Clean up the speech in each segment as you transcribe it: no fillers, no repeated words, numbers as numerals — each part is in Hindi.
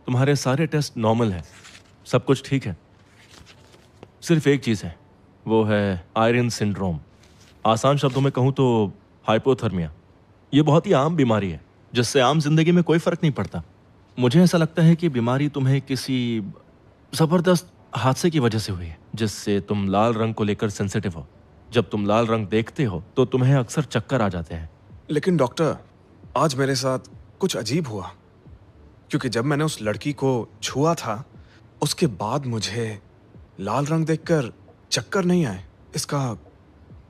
तुम्हारे सारे टेस्ट नॉर्मल हैं, सब कुछ ठीक है। सिर्फ एक चीज़ है, वो है आयरन सिंड्रोम। आसान शब्दों में कहूँ तो हाइपोथर्मिया। ये बहुत ही आम बीमारी है जिससे आम जिंदगी में कोई फर्क नहीं पड़ता। मुझे ऐसा लगता है कि बीमारी तुम्हें किसी ज़बरदस्त हादसे की वजह से हुई है, जिससे तुम लाल रंग को लेकर सेंसिटिव हो। जब तुम लाल रंग देखते हो तो तुम्हें अक्सर चक्कर आ जाते हैं। लेकिन डॉक्टर, आज मेरे साथ कुछ अजीब हुआ, क्योंकि जब मैंने उस लड़की को छुआ था उसके बाद मुझे लाल रंग देखकर चक्कर नहीं आए। इसका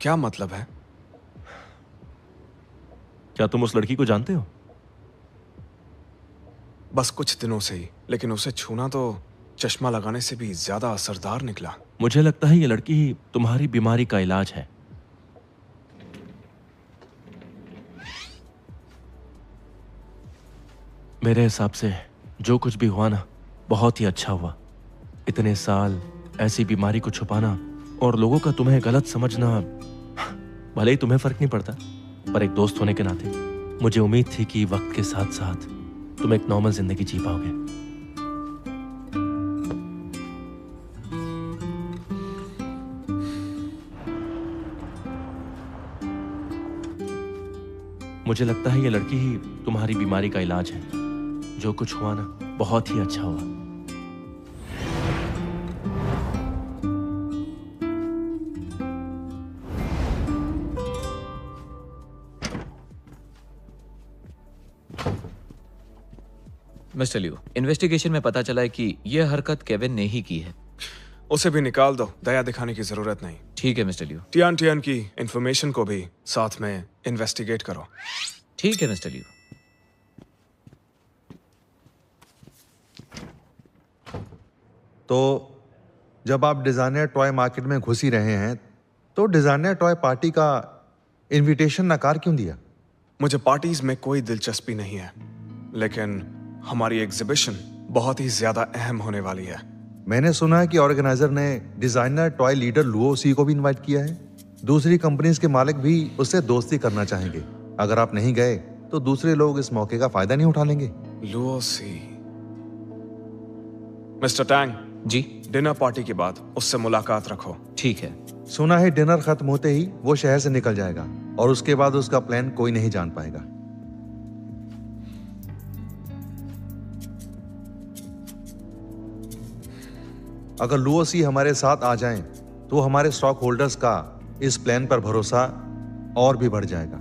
क्या मतलब है? क्या तुम उस लड़की को जानते हो? बस कुछ दिनों से ही, लेकिन उसे छूना तो चश्मा लगाने से भी ज्यादा असरदार निकला। मुझे लगता है ये लड़की ही तुम्हारी बीमारी का इलाज है। मेरे हिसाब से जो कुछ भी हुआ ना, बहुत ही अच्छा हुआ। इतने साल ऐसी बीमारी को छुपाना और लोगों का तुम्हें गलत समझना, भले ही तुम्हें फर्क नहीं पड़ता, पर एक दोस्त होने के नाते मुझे उम्मीद थी कि वक्त के साथ साथ तुम एक नॉर्मल जिंदगी जी पाओगे। मुझे लगता है ये लड़की ही तुम्हारी बीमारी का इलाज है। जो कुछ हुआ ना, बहुत ही अच्छा हुआ। मिस्टर लियो, इन्वेस्टिगेशन में पता चला है कि यह हरकत केविन ने ही की है। उसे भी निकाल दो, दया दिखाने की जरूरत नहीं। ठीक है मिस्टर लियो। टियान की इंफॉर्मेशन को भी साथ में इन्वेस्टिगेट करो। ठीक है मिस्टर लियो। तो जब आप डिजाइनर टॉय मार्केट में घुस ही रहे हैं, तो डिजाइनर टॉय पार्टी का इनविटेशन नकार क्यों दिया? मुझे पार्टीज में कोई दिलचस्पी नहीं है, लेकिन हमारी एग्जीबिशन बहुत ही ज्यादा अहम होने वाली है। मैंने सुना है कि ऑर्गेनाइजर ने डिजाइनर टॉय लीडर लुओ सी को भी इनवाइट किया है। दूसरी कंपनीज के मालिक भी उससे दोस्ती करना चाहेंगे। अगर आप नहीं गए तो दूसरे लोग इस मौके का फायदा नहीं उठा लेंगे। लुओ सी। मिस्टर टैंग जी। डिनर पार्टी के बाद उससे मुलाकात रखो। ठीक है। सुना है डिनर खत्म होते ही वो शहर से निकल जाएगा और उसके बाद उसका प्लान कोई नहीं जान पाएगा। अगर लुओ सी हमारे साथ आ जाएं, तो हमारे स्टॉक होल्डर्स का इस प्लान पर भरोसा और भी बढ़ जाएगा।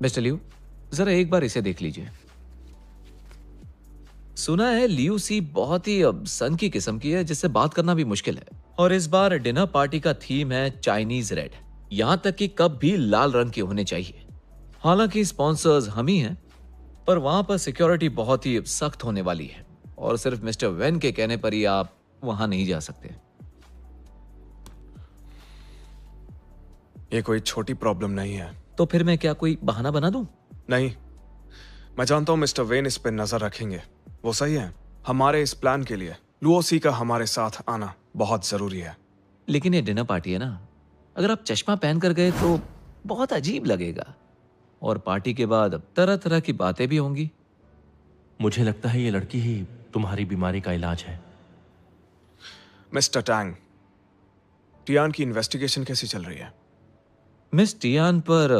मिस्टर लियू, जरा एक बार इसे देख लीजिए। सुना है लियू सी बहुत ही सन की किस्म की है, जिससे बात करना भी मुश्किल है। और इस बार डिनर पार्टी का थीम है चाइनीज रेड। यहां तक कि कप भी लाल रंग के होने चाहिए। हालांकि स्पॉन्सर्स हम ही हैं, पर वहां पर सिक्योरिटी बहुत ही सख्त होने वाली है और सिर्फ मिस्टर वेन के कहने पर ही आप वहां नहीं जा सकते। ये कोई छोटी प्रॉब्लम नहीं है। तो फिर मैं क्या कोई बहाना बना दूं? नहीं, मैं जानता हूं मिस्टर वेन इस पर नजर रखेंगे। वो सही है। हमारे इस प्लान के लिए लुओ सी का हमारे साथ आना बहुत जरूरी है। लेकिन ये डिनर पार्टी है ना, अगर आप चश्मा पहन कर गए तो बहुत अजीब लगेगा और पार्टी के बाद तरह तरह की बातें भी होंगी। मुझे लगता है ये लड़की ही तुम्हारी बीमारी का इलाज है। मिस्टर टैंग, टियान की इन्वेस्टिगेशन कैसी चल रही है? मिस टियान पर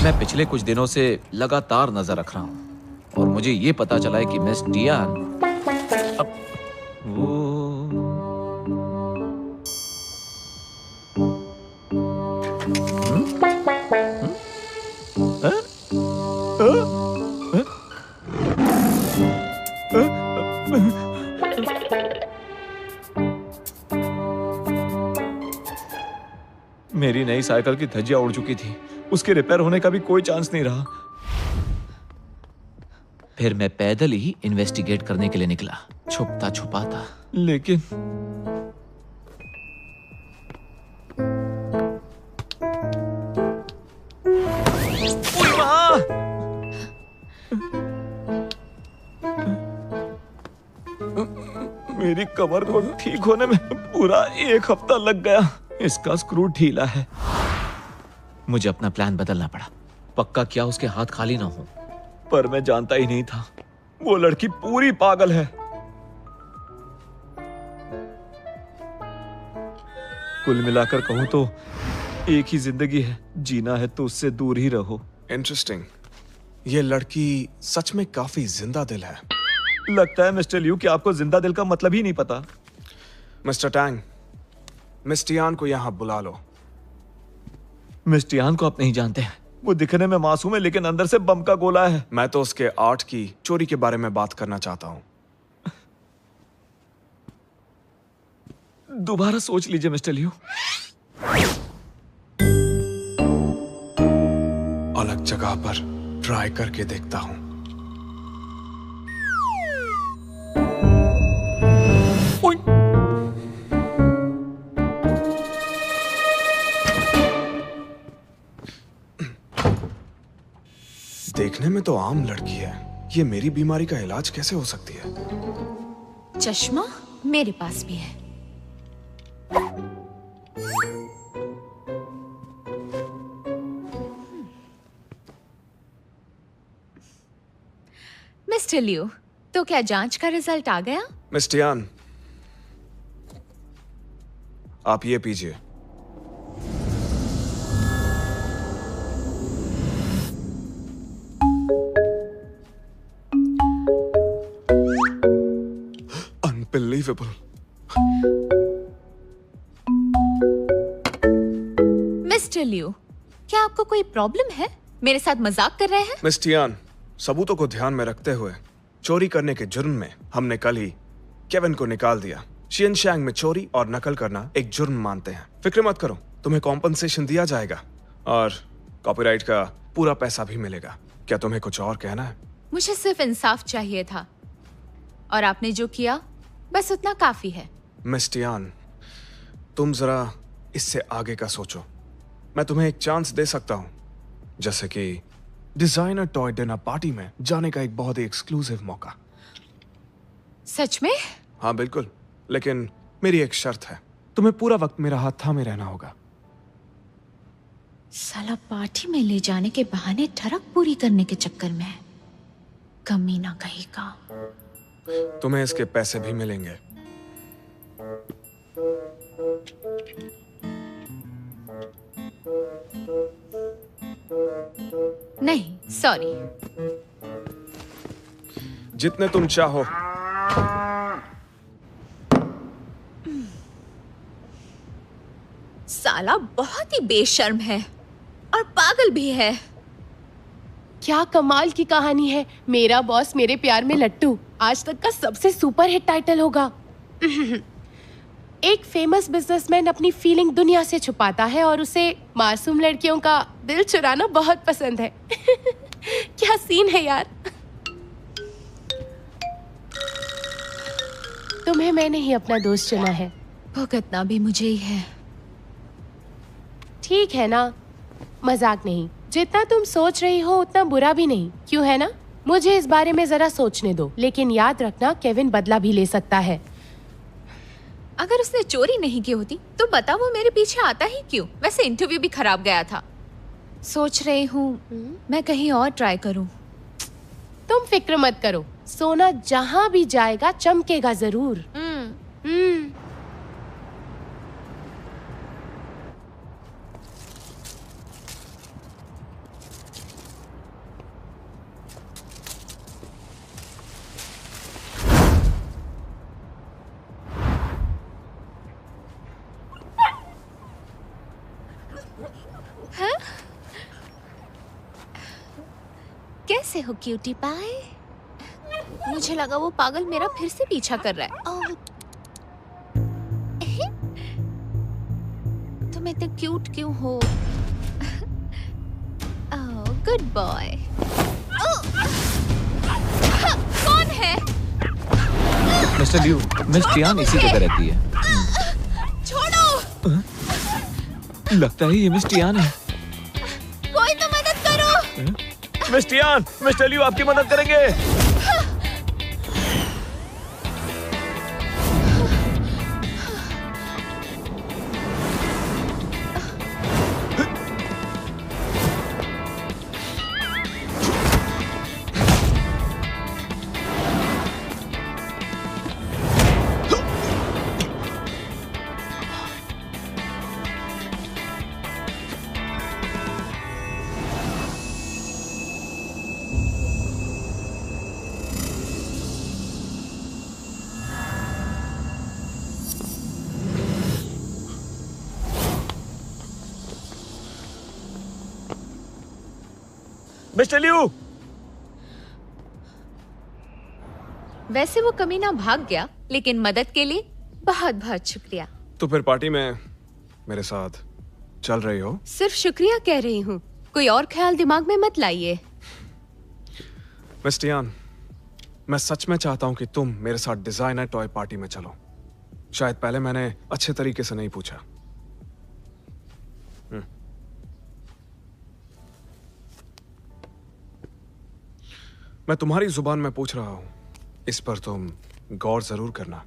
मैं पिछले कुछ दिनों से लगातार नजर रख रहा हूं और मुझे ये पता चला है कि मिस टियान वो मेरी नई साइकिल की धज्जियां उड़ चुकी थी। उसके रिपेयर होने का भी कोई चांस नहीं रहा। फिर मैं पैदल ही इन्वेस्टिगेट करने के लिए निकला, छुपता छुपाता। लेकिन ओए माँ! मेरी कमर को ठीक होने में पूरा 1 हफ्ता लग गया। इसका स्क्रू ढीला है। मुझे अपना प्लान बदलना पड़ा। पक्का क्या उसके हाथ खाली ना हो, पर मैं जानता ही नहीं था वो लड़की पूरी पागल है। कुल मिलाकर कहूं तो एक ही जिंदगी है, जीना है तो उससे दूर ही रहो। इंटरेस्टिंग। ये लड़की सच में काफी जिंदा दिल है। लगता है मिस्टर लियू कि आपको जिंदा दिल का मतलब ही नहीं पता। मिस्टर टैंग, मिस टियान को यहाँ बुला लो। मिस टियान को आप नहीं जानते हैं। वो दिखने में मासूम है लेकिन अंदर से बम का गोला है। मैं तो उसके आर्ट की चोरी के बारे में बात करना चाहता हूँ। दोबारा सोच लीजिए मिस्टर लियू। अलग जगह पर ट्राई करके देखता हूँ। देखने में तो आम लड़की है, ये मेरी बीमारी का इलाज कैसे हो सकती है? चश्मा मेरे पास भी है। मिस्टर लियू, तो क्या जांच का रिजल्ट आ गया? मिस टियान, आप ये पीजिए। अनबिलीवेबल। मिस्टर लियू, क्या आपको कोई प्रॉब्लम है? मेरे साथ मजाक कर रहे हैं? मिस टियान, सबूतों को ध्यान में रखते हुए चोरी करने के जुर्म में हमने कल ही केविन को निकाल दिया। शियनशैंग में चोरी और नकल करना एक जुर्म मानते हैं। फिक्र मत करो, तुम्हें कॉम्पनसेशन दिया जाएगा और कॉपीराइट का पूरा पैसा भी मिलेगा। क्या तुम्हें कुछ और कहना है? मुझे सिर्फ इंसाफ चाहिए था और आपने जो किया बस उतना काफी है। मिस टियान, तुम जरा इससे आगे का सोचो। मैं तुम्हें एक चांस दे सकता हूं, जैसे कि डिजाइनर टॉय डिनर पार्टी में जाने का एक बहुत ही एक्सक्लूसिव मौका। सच में? हाँ बिल्कुल, लेकिन मेरी एक शर्त है, तुम्हें पूरा वक्त मेरा हाथ थामे रहना होगा। साला पार्टी में ले जाने के बहाने ठरक पूरी करने के चक्कर में है। कमीना कहीं का। तुम्हें इसके पैसे भी मिलेंगे। नहीं, सॉरी। जितने तुम चाहो। साला बहुत ही बेशर्म है और पागल भी है। क्या कमाल की कहानी है। मेरा बॉस मेरे प्यार में लट्टू आज तक का सबसे सुपर हिट टाइटल होगा। एक फेमस बिजनेसमैन अपनी फीलिंग दुनिया से छुपाता है और उसे मासूम लड़कियों का दिल चुराना बहुत पसंद है। क्या सीन है यार। तुम्हें मैंने ही अपना दोस्त चुना है। भुगतना भी मुझे ही है। ठीक है ना, मजाक नहीं। जितना तुम सोच रही हो उतना बुरा भी नहीं, क्यों है ना? मुझे इस बारे में जरा सोचने दो, लेकिन याद रखना केविन बदला भी ले सकता है। अगर उसने चोरी नहीं की होती तो बता वो मेरे पीछे आता ही क्यों? वैसे इंटरव्यू भी खराब गया था। सोच रही हूँ मैं कहीं और ट्राई करूँ। तुम फिक्र मत करो, सोना जहाँ भी जाएगा चमकेगा जरूर। कैसे हो क्यूटी पाई? मुझे लगा वो पागल मेरा फिर से पीछा कर रहा है। ओह, तुम इतने क्यूट क्यों हो? ओह, गुड बॉय। हैं? मिस्टर लियू, मिस टियान इसी जगह रहती है। छोड़ो! लगता है ये मिस टियान है। कोई तो मदद करो! मिस टियान, मिस्टर लियू आपकी मदद करेंगे। मिस्टर लियू, वैसे वो कमीना भाग गया, लेकिन मदद के लिए बहुत बहुत शुक्रिया। तो फिर पार्टी में मेरे साथ चल रही हो? सिर्फ शुक्रिया कह रही हूँ, कोई और ख्याल दिमाग में मत लाइए। मिस टियान, मैं सच में चाहता हूं कि तुम मेरे साथ डिजाइनर टॉय पार्टी में चलो। शायद पहले मैंने अच्छे तरीके से नहीं पूछा। मैं तुम्हारी जुबान में पूछ रहा हूं, इस पर तुम गौर जरूर करना।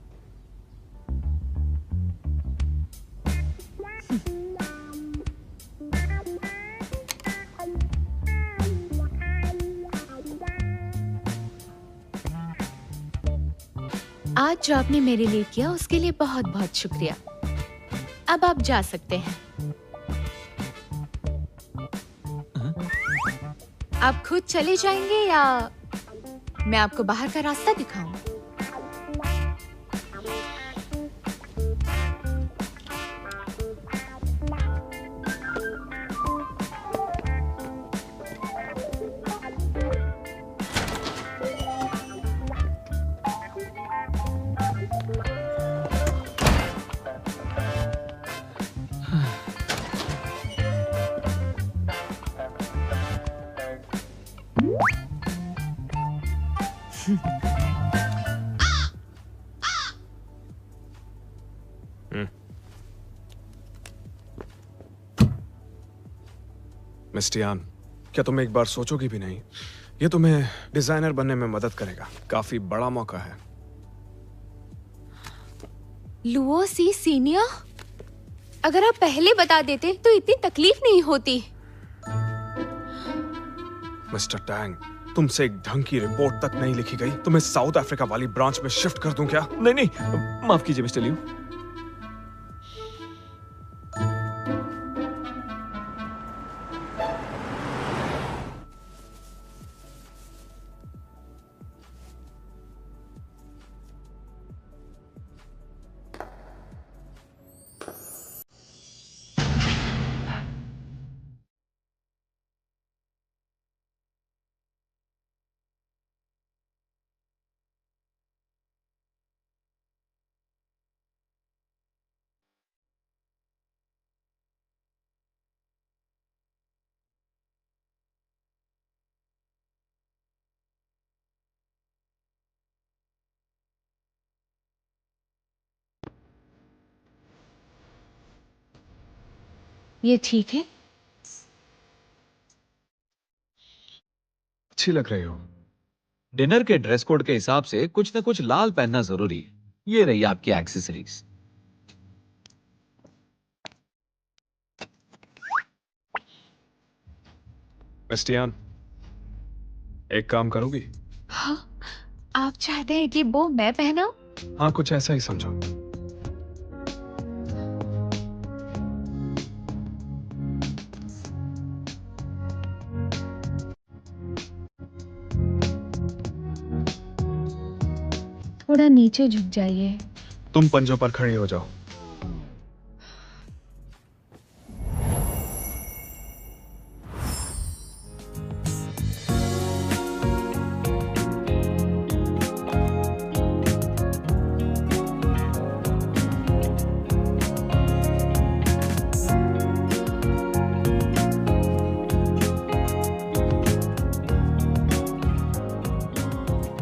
आज जो आपने मेरे लिए किया उसके लिए बहुत बहुत शुक्रिया। अब आप जा सकते हैं। आप खुद चले जाएंगे या मैं आपको बाहर का रास्ता दिखाऊं? मिस टियान, क्या तुम एक बार सोचोगी भी नहीं? ये तुम्हें डिजाइनर बनने में मदद करेगा। काफी बड़ा मौका है। लुओ सी सीनियर, अगर आप पहले बता देते तो इतनी तकलीफ नहीं होती। मिस्टर टैंग, तुमसे एक ढंग की रिपोर्ट तक नहीं लिखी गई। तुम्हें साउथ अफ्रीका वाली ब्रांच में शिफ्ट कर दूं क्या? नहीं नहीं, माफ कीजिए मिस्टर लियू। ये ठीक है? अच्छी लग रही हो। डिनर के ड्रेस कोड के हिसाब से कुछ न कुछ लाल पहनना जरूरी है। ये रही आपकी एक्सेसरीज। मिस टियान, एक काम करोगी? हाँ, आप चाहते हैं कि वो मैं पहनाऊं? हाँ, कुछ ऐसा ही समझो। थोड़ा नीचे झुक जाइए। तुम पंजों पर खड़ी हो जाओ।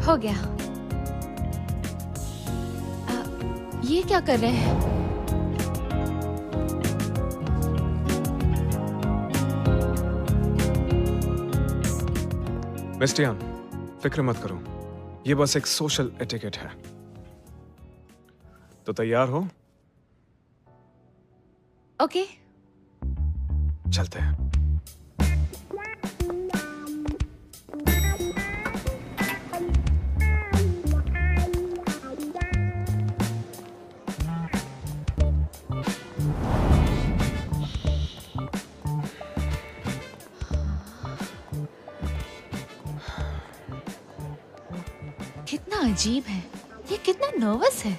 हो गया। ये क्या कर रहे हैं? मिस्टियान, फिक्र मत करो, ये बस एक सोशल एटिकेट है। तो तैयार हो? ओके। चलते हैं। कितना अजीब है, ये कितना नर्वस है।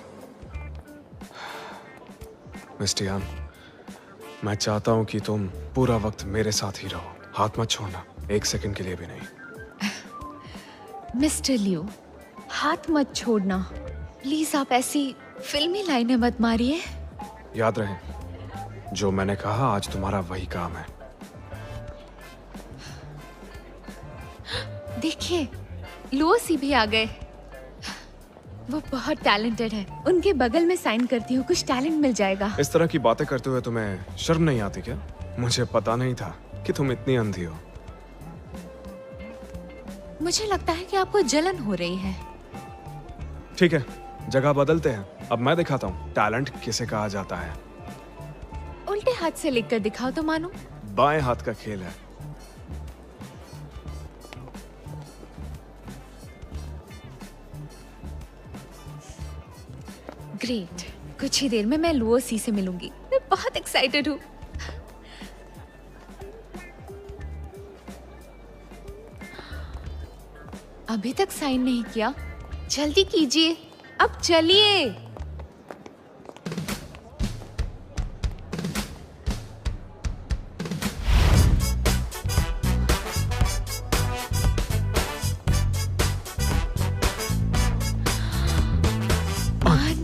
मिस्टियान, मैं चाहता हूं कि तुम पूरा वक्त मेरे साथ ही रहो। हाथ मत छोड़ना, एक सेकंड के लिए भी नहीं। मिस्टर लियो, हाथ मत छोड़ना प्लीज। आप ऐसी फिल्मी लाइनें मत मारिए। याद रहे, जो मैंने कहा आज तुम्हारा वही काम है। देखिए, लुओसी भी आ गए। वो बहुत टैलेंटेड है, उनके बगल में साइन करती हूँ, कुछ टैलेंट मिल जाएगा। इस तरह की बातें करते हुए तुम्हें शर्म नहीं आती क्या? मुझे पता नहीं था कि तुम इतनी अंधी हो। मुझे लगता है कि आपको जलन हो रही है। ठीक है, जगह बदलते हैं। अब मैं दिखाता हूँ टैलेंट किसे कहा जाता है। उल्टे हाथ से लिखकर दिखाओ तो मानो। बाएं हाथ का खेल है। ग्रेट, कुछ ही देर में मैं लुओसी से मिलूंगी। मैं बहुत एक्साइटेड हूँ। अभी तक साइन नहीं किया, जल्दी कीजिए, अब चलिए।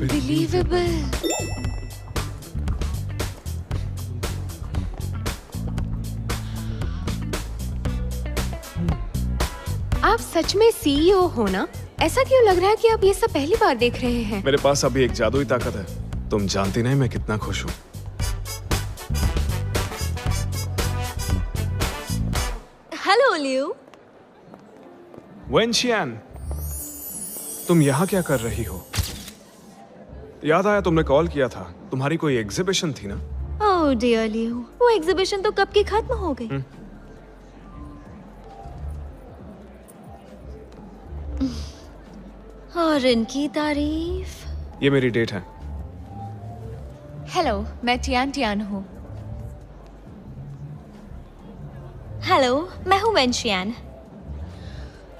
Unbelievable. आप सच में सीईओ हो ना? ऐसा क्यों लग रहा है कि आप ये सब पहली बार देख रहे हैं? मेरे पास अभी एक जादुई ताकत है। तुम जानती नहीं मैं कितना खुश हूँ। हेलो लियो। वेनशियान, तुम यहाँ क्या कर रही हो? याद आया तुमने कॉल किया था, तुम्हारी कोई एग्जीबिशन थी ना? ओह डियर लियो, वो एग्जीबिशन तो कब की खत्म हो गई। और इनकी तारीफ। ये मेरी डेट है। हेलो, मैं टियान टियान हूँ। हेलो, मैं हूँ वेनशियान।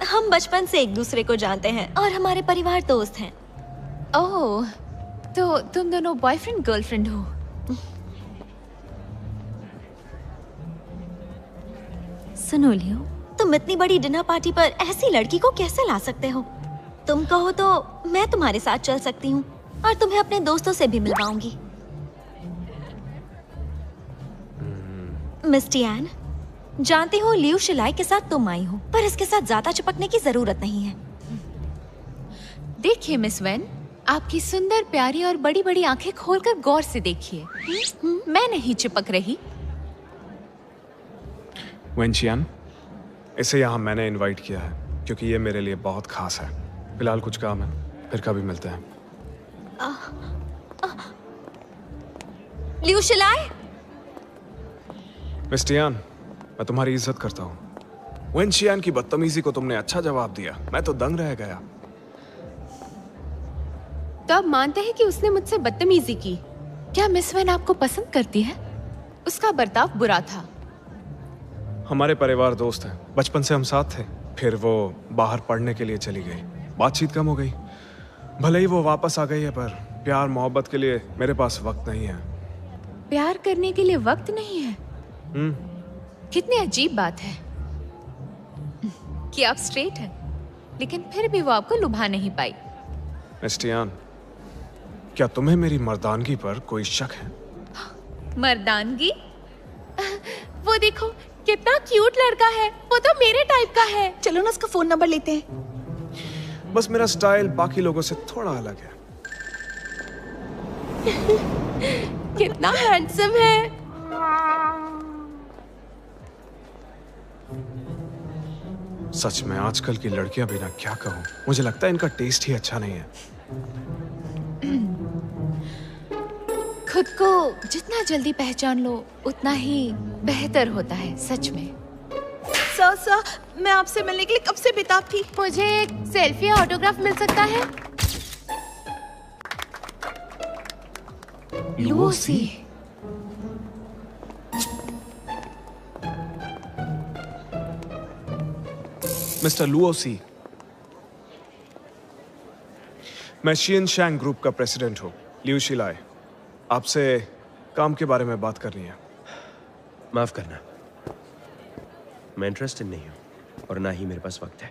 हम बचपन से एक दूसरे को जानते हैं और हमारे परिवार दोस्त हैं। ओह, तो तुम दोनों बॉयफ्रेंड गर्लफ्रेंड हो? सुनो लियो, तुम इतनी बड़ी डिनर पार्टी पर ऐसी लड़की को कैसे ला सकते हो? तुम कहो तो मैं तुम्हारे साथ चल सकती हूँ और तुम्हें अपने दोस्तों से भी मिलवाऊंगी। मिस टियान, जानती हूँ लियो शिलाई के साथ तुम आई हो, पर इसके साथ ज्यादा चिपकने की जरूरत नहीं है। देखिए मिस वेन, आपकी सुंदर प्यारी और बड़ी बड़ी आंखें खोलकर गौर से देखिए। मैं नहीं चिपक रही। वेनशियान, इसे यहाँ मैंने इनवाइट किया है क्योंकि ये मेरे लिए बहुत खास है। फिलहाल कुछ काम है, फिर कभी मिलते हैं। लियो शिलाई, मिस टियान, मैं तुम्हारी इज्जत करता हूँ। वेनशियान की बदतमीजी को तुमने अच्छा जवाब दिया, मैं तो दंग रह गया। तो आप मानते हैं कि उसने मुझसे बदतमीजी की? क्या मिस वेन आपको पसंद करती है? उसका बर्ताव बुरा था। हमारे परिवार दोस्त हैं, बचपन से हम साथ थे। फिर वो बाहर पढ़ने के लिए चली गई, बातचीत कम हो गई। भले ही वो वापस आ गई है, पर प्यार मोहब्बत के लिए मेरे पास वक्त नहीं है। प्यार करने के लिए वक्त नहीं है? कितनी अजीब बात है कि आप स्ट्रेट हैं, लेकिन फिर भी वो आपको लुभा नहीं पाई। मिस टियान, क्या तुम्हें मेरी मर्दानगी पर कोई शक है? मर्दानगी? वो देखो कितना क्यूट लड़का है, वो तो मेरे टाइप का है। चलो ना उसका फोन नंबर लेते हैं। बस मेरा स्टाइल बाकी लोगों से थोड़ा अलग है। कितना हैंडसम है। सच में आजकल की लड़कियां भी ना, क्या कहूं, मुझे लगता है इनका टेस्ट ही अच्छा नहीं है। खुद को जितना जल्दी पहचान लो उतना ही बेहतर होता है, सच में। सर मैं आपसे मिलने के लिए कब से बेताब थी। मुझे एक सेल्फी या ऑटोग्राफ मिल सकता है? लूसी, मिस्टर लुओसी, मैं शियन शैंग ग्रुप का प्रेसिडेंट हूँ, लिu शिलाई। आपसे काम के बारे में बात करनी है। माफ करना, मैं इंटरेस्टेड नहीं हूं और ना ही मेरे पास वक्त है।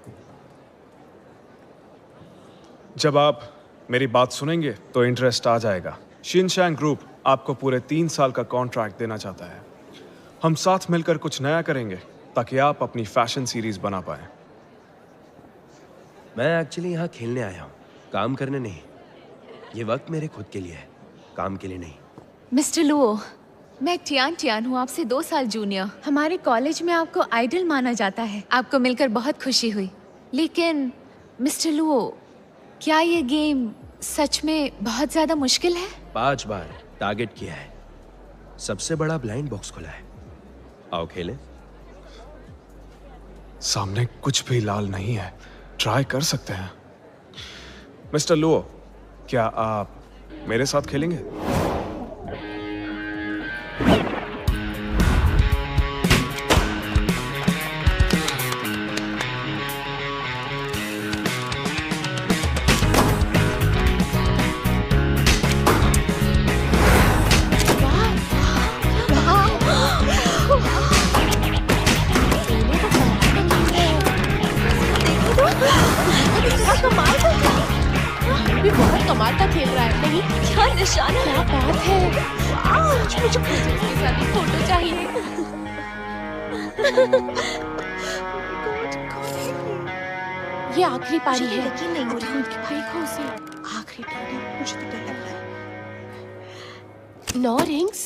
जब आप मेरी बात सुनेंगे तो इंटरेस्ट आ जाएगा। शियन शैंग ग्रुप आपको पूरे 3 साल का कॉन्ट्रैक्ट देना चाहता है। हम साथ मिलकर कुछ नया करेंगे ताकि आप अपनी फैशन सीरीज बना पाए। मैं एक्चुअली यहाँ खेलने आया हूँ, काम करने नहीं। ये वक्त मेरे खुद के लिए है, काम के लिए नहीं। मिस्टर लुओ, मैं टियान हूँ, आपसे 2 साल जूनियर। हमारे कॉलेज में आपको आइडल माना जाता है। आपको मिलकर बहुत खुशी हुई। लेकिन मिस्टर लुओ, क्या ये गेम सच में बहुत ज्यादा मुश्किल है? 5 बार टारगेट किया है, सबसे बड़ा ब्लाइंड बॉक्स खुला है। आओ खेलें। सामने कुछ भी लाल नहीं है, ट्राई कर सकते हैं। मिस्टर लुओ, क्या आप मेरे साथ खेलेंगे? भी बहुत कमाल का खेल रहा है, नहीं? क्या निशाना क्या बात है। मुझे इसके साथ एक फोटो चाहिए। ये आखिरी पारी मुझे है। यकीन नहीं हो रहा। देखो उसे। आखिरी पारी, मुझे तो डर लग रहा है। 9 रिंग्स।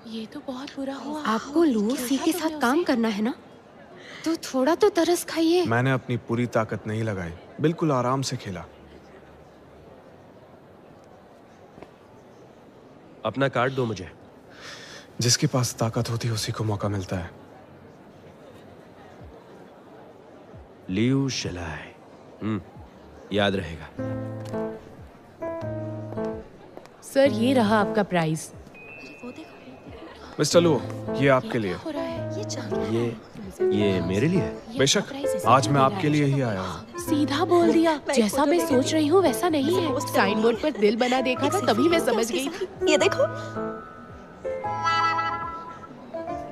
ये तो बहुत बुरा हुआ। आपको लुओसी के साथ काम करना है ना, तो थोड़ा तो तरस खाइए। मैंने अपनी पूरी ताकत नहीं लगाई, बिल्कुल आराम से खेला। अपना कार्ड दो मुझे। जिसके पास ताकत होती है उसी को मौका मिलता है। लिu शिलाई, याद रहेगा। सर, ये रहा आपका प्राइज। मिस्टर लुओ, ये आपके लिए। हो रहा है। ये चांदी ये मेरे लिए है। बेशक, आज मैं आपके लिए ही आया हूँ। सीधा बोल दिया। जैसा मैं सोच रही हूँ वैसा नहीं है। साइन बोर्ड पर दिल बना देखा था, तभी मैं समझ गई थी। ये देखो।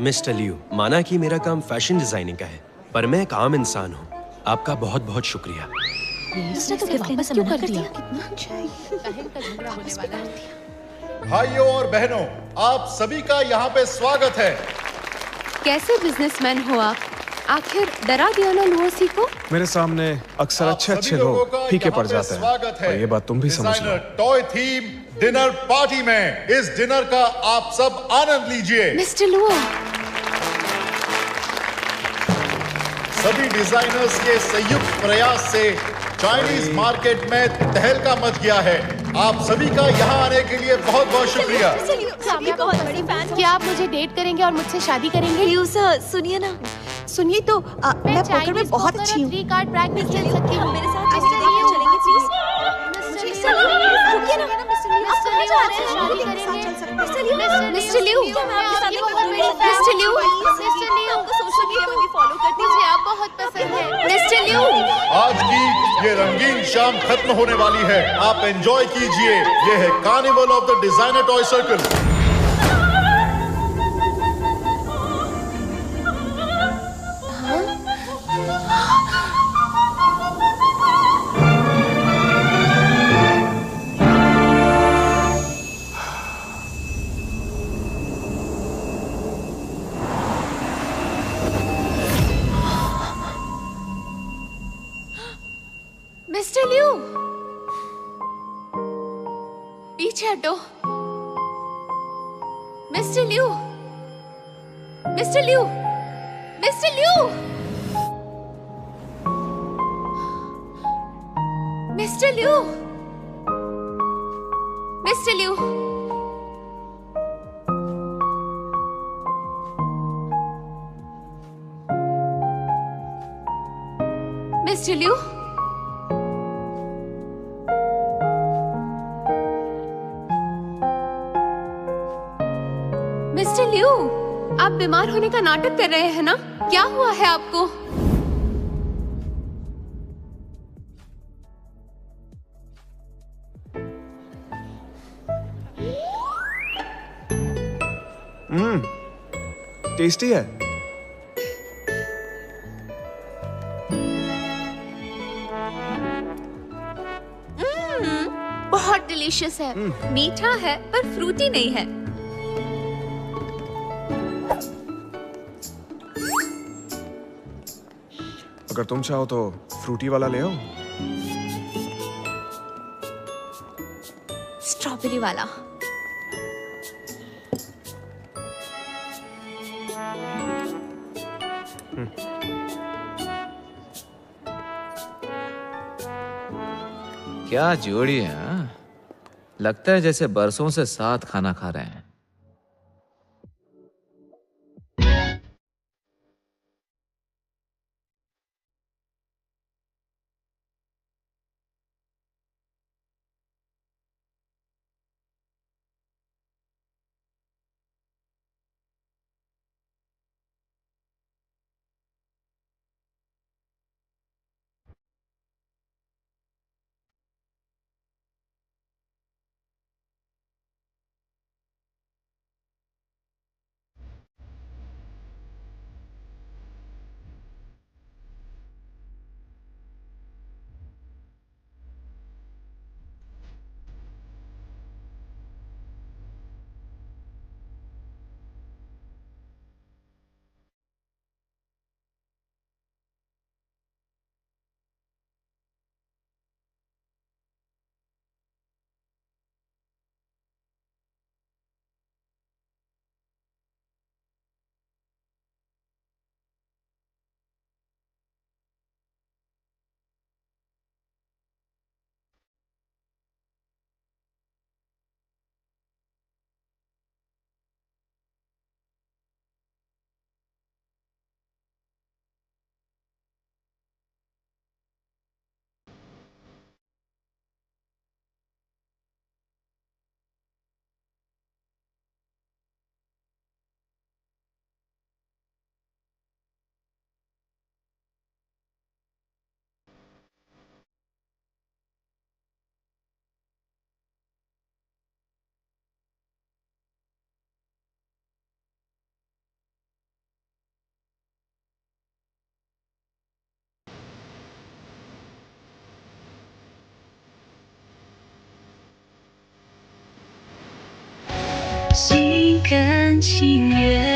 मिस्टर लिu, माना कि मेरा काम फैशन डिजाइनिंग का है, पर मैं एक आम इंसान हूँ। आपका बहुत बहुत शुक्रिया। इसने तो गिफ्ट लेने से मना कर दिया। कितना अच्छा है। बहन का झगड़ा होने वाला है। भाइयों और बहनों, आप सभी का यहाँ पे स्वागत है। कैसे बिजनेसमैन हो आप? आखिर डरा दिया ना लुओसी को? मेरे सामने अक्सर आप अच्छे सभी लोगों लोग का फीके यहाँ पड़ पे जाते हैं, स्वागत है। और ये बात तुम भी समझ लो। Designer toy theme dinner party में इस डिनर का आप सब आनंद लीजिए। मिस्टर लुओ, सभी डिजाइनर्स के संयुक्त प्रयास से चाइनीज मार्केट में तहलका मच गया है। आप सभी का यहाँ आने के लिए बहुत बहुत शुक्रिया। सभी बहुत बड़ी फैन। क्या आप मुझे डेट करेंगे और मुझसे शादी करेंगे? लिu सर, सुनिए ना। सुनिए तो मैं पोकर में बहुत अच्छी हूँ। 3 कार्ड प्रैक्टिस खेल सकती हूँ। मेरे साथ चलेंगे प्लीज? रुकिए ना। आप कहाँ जा रहे हैं? शादी करेंगे। मिस्टर लिu, मैं आपके साथ एक बहुत बड़ी फैन हूँ। मिस्टर लिu, मैं आपको सोशल मीडिया में भी फॉलो करती हूँ। मुझे आप बहुत पसंद है। मिस्टर लिu, आज की ये रंगीन शाम खत्म होने वाली है, आप एंजॉय कीजिए। ये है carnival of the designer toy circle. Mister Liu, पीछे हटो। Mister Liu, mister Liu, mister Liu, mister Liu, mister Liu, mister Liu, mister Liu, आप बीमार होने का नाटक कर रहे हैं ना? क्या हुआ है आपको? टेस्टी है। बहुत डिलीशियस है। मीठा है पर फ्रूटी नहीं है। अगर तुम चाहो तो फ्रूटी वाला ले आओ। स्ट्रॉबेरी वाला। क्या जोड़ी है हाँ? लगता है जैसे बरसों से साथ खाना खा रहे हैं।心甘情愿。